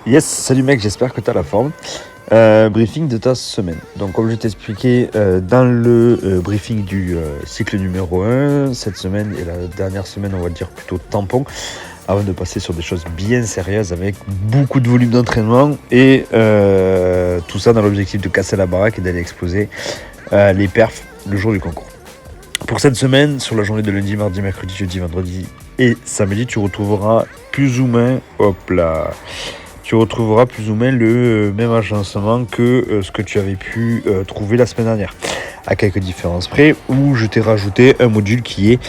Yes, salut mec, j'espère que tu as la forme. Briefing de ta semaine. Donc comme je t'ai expliqué dans le briefing du cycle numéro 1, cette semaine et la dernière semaine, on va dire plutôt tampon, avant de passer sur des choses bien sérieuses avec beaucoup de volume d'entraînement et tout ça dans l'objectif de casser la baraque et d'aller exploser les perfs le jour du concours. Pour cette semaine, sur la journée de lundi, mardi, mercredi, jeudi, vendredi et samedi, tu retrouveras plus ou moins, le même agencement que ce que tu avais pu trouver la semaine dernière, à quelques différences près, où je t'ai rajouté un module qui est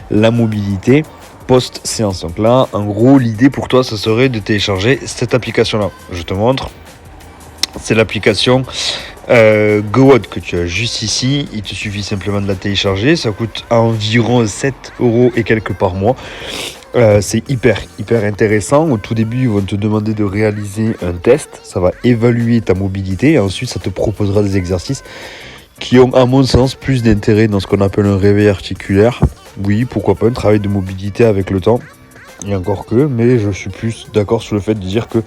la mobilité post-séance. Donc là, en gros, l'idée pour toi, ça serait de télécharger cette application-là. Je te montre. C'est l'application GoWOD que tu as juste ici. Il te suffit simplement de la télécharger. Ça coûte environ 7€ et quelques par mois. C'est hyper intéressant. Au tout début, ils vont te demander de réaliser un test. Ça va évaluer ta mobilité et ensuite, ça te proposera des exercices qui ont, à mon sens, plus d'intérêt dans ce qu'on appelle un réveil articulaire. Oui, pourquoi pas un travail de mobilité avec le temps. Et encore que, mais je suis plus d'accord sur le fait de dire que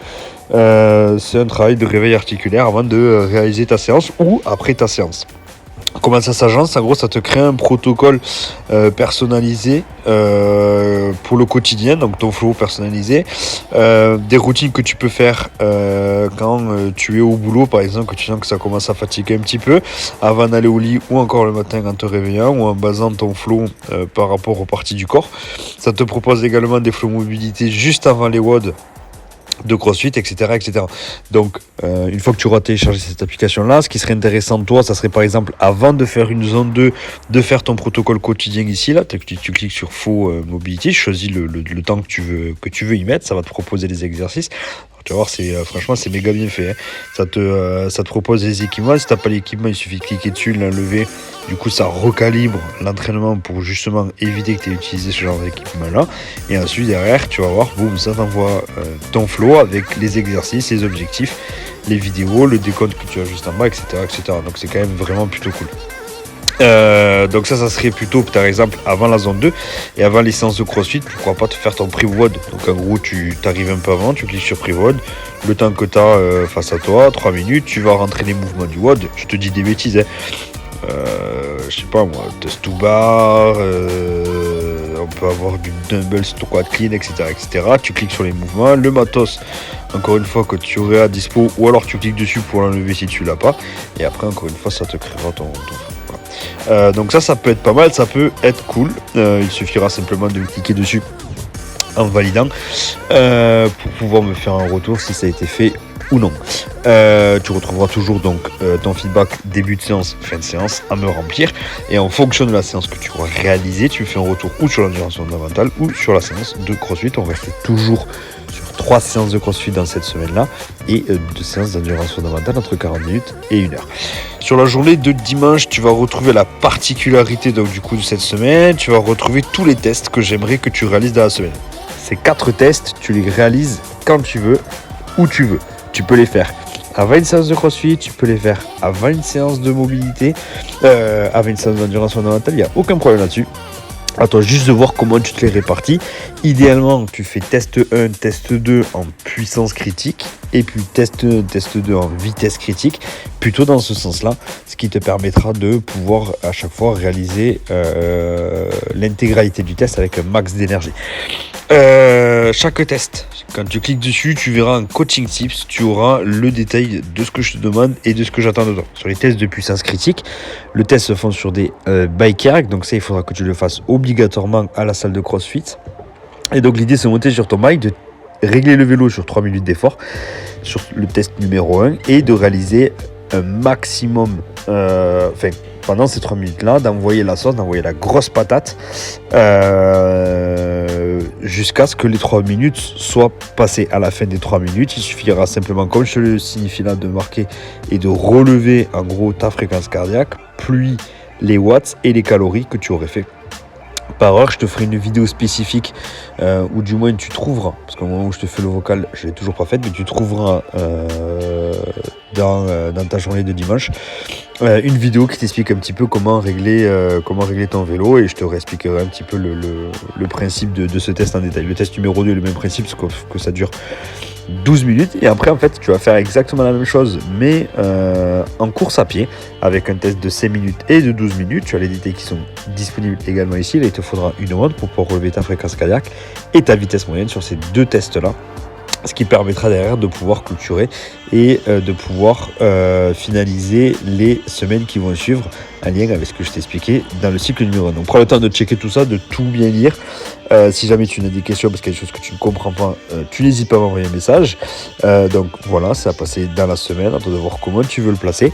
c'est un travail de réveil articulaire avant de réaliser ta séance ou après ta séance. Comment ça s'agence? En gros, ça te crée un protocole personnalisé pour le quotidien, donc ton flow personnalisé, des routines que tu peux faire quand tu es au boulot, par exemple, que tu sens que ça commence à fatiguer un petit peu, avant d'aller au lit ou encore le matin en te réveillant ou en basant ton flow par rapport aux parties du corps. Ça te propose également des flows mobilité juste avant les WOD de CrossFit, etc. Donc, une fois que tu auras téléchargé cette application-là, ce qui serait intéressant de toi, ça serait par exemple, avant de faire une zone 2, de faire ton protocole quotidien ici, là, tu cliques sur Faux Mobility, choisis le temps que tu veux y mettre, ça va te proposer les exercices. Alors, tu vas voir, franchement, c'est méga bien fait. Hein. Ça te propose les équipements. Si tu n'as pas l'équipement, il suffit de cliquer dessus, l'enlever. Du coup, ça recalibre l'entraînement pour justement éviter que tu aies utilisé ce genre d'équipement-là. Et ensuite, derrière, tu vas voir, boum, ça t'envoie ton flow avec les exercices, les objectifs, les vidéos, le décompte que tu as juste en bas, etc. Donc, c'est quand même vraiment plutôt cool. Donc ça serait plutôt par exemple avant la zone 2 et avant les séances de CrossFit, pourquoi pas te faire ton pre-WOD. Donc en gros tu t'arrives un peu avant, tu cliques sur pre-WOD, le temps que tu as face à toi, 3 minutes, tu vas rentrer les mouvements du WOD. Je te dis des bêtises, je sais pas moi, test to bar, on peut avoir du dumbbell squat clean, etc. Tu cliques sur les mouvements, le matos, encore une fois que tu aurais à dispo, ou alors tu cliques dessus pour l'enlever si tu l'as pas, et après encore une fois ça te créera ton donc ça peut être pas mal, ça peut être cool. Il suffira simplement de cliquer dessus en validant pour pouvoir me faire un retour si ça a été fait ou non. Tu retrouveras toujours donc ton feedback début de séance, fin de séance à me remplir, et en fonction de la séance que tu auras réalisée, tu me fais un retour ou sur l'endurance fondamentale ou sur la séance de CrossFit. On reste toujours sur 3 séances de CrossFit dans cette semaine-là et 2 séances d'endurance fondamentale entre 40 minutes et 1 heure. Sur la journée de dimanche, tu vas retrouver la particularité donc du coup de cette semaine, tu vas retrouver tous les tests que j'aimerais que tu réalises dans la semaine. Ces 4 tests, tu les réalises quand tu veux, où tu veux. Tu peux les faire avant une séance de CrossFit, tu peux les faire avant une séance de mobilité, avant une séance d'endurance fondamentale, il n'y a aucun problème là-dessus. À toi juste de voir comment tu te les répartis. Idéalement, tu fais test 1, test 2 en puissance critique et puis test 1, test 2 en vitesse critique, plutôt dans ce sens-là, ce qui te permettra de pouvoir à chaque fois réaliser l'intégralité du test avec un max d'énergie. Chaque test, quand tu cliques dessus, tu verras un coaching tips, tu auras le détail de ce que je te demande et de ce que j'attends de toi. Sur les tests de puissance critique, le test se fait sur des bike racks, donc ça il faudra que tu le fasses obligatoirement à la salle de CrossFit. Et donc l'idée c'est de monter sur ton bike, de régler le vélo sur 3 minutes d'effort, sur le test numéro 1, et de réaliser un maximum, pendant ces 3 minutes-là, d'envoyer la sauce, d'envoyer la grosse patate, jusqu'à ce que les 3 minutes soient passées. À la fin des 3 minutes, il suffira simplement, comme je te le signifie là, de marquer et de relever en gros ta fréquence cardiaque, puis les watts et les calories que tu aurais fait par heure. Je te ferai une vidéo spécifique ou du moins tu trouveras, parce qu'au moment où je te fais le vocal, je l'ai toujours pas fait, mais tu trouveras dans ta journée de dimanche une vidéo qui t'explique un petit peu comment régler ton vélo, et je te réexpliquerai un petit peu le principe de ce test en détail. Le test numéro 2 est le même principe, sauf que ça dure 12 minutes, et après en fait tu vas faire exactement la même chose, mais en course à pied, avec un test de 5 minutes et de 12 minutes. Tu as les détails qui sont disponibles également ici. Là, il te faudra une montre pour pouvoir relever ta fréquence cardiaque et ta vitesse moyenne sur ces deux tests là, ce qui permettra derrière de pouvoir clôturer et de pouvoir finaliser les semaines qui vont suivre, en lien avec ce que je t'ai expliqué dans le cycle numéro 1. Donc prends le temps de checker tout ça, de tout bien lire. Si jamais tu as des questions parce qu'il y a des choses que tu ne comprends pas, tu n'hésites pas à m'envoyer un message. Donc voilà, ça a passé dans la semaine, à toi de voir comment tu veux le placer.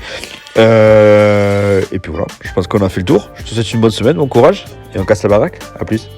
Et puis voilà, je pense qu'on a fait le tour. Je te souhaite une bonne semaine, bon courage, et on casse la baraque. À plus.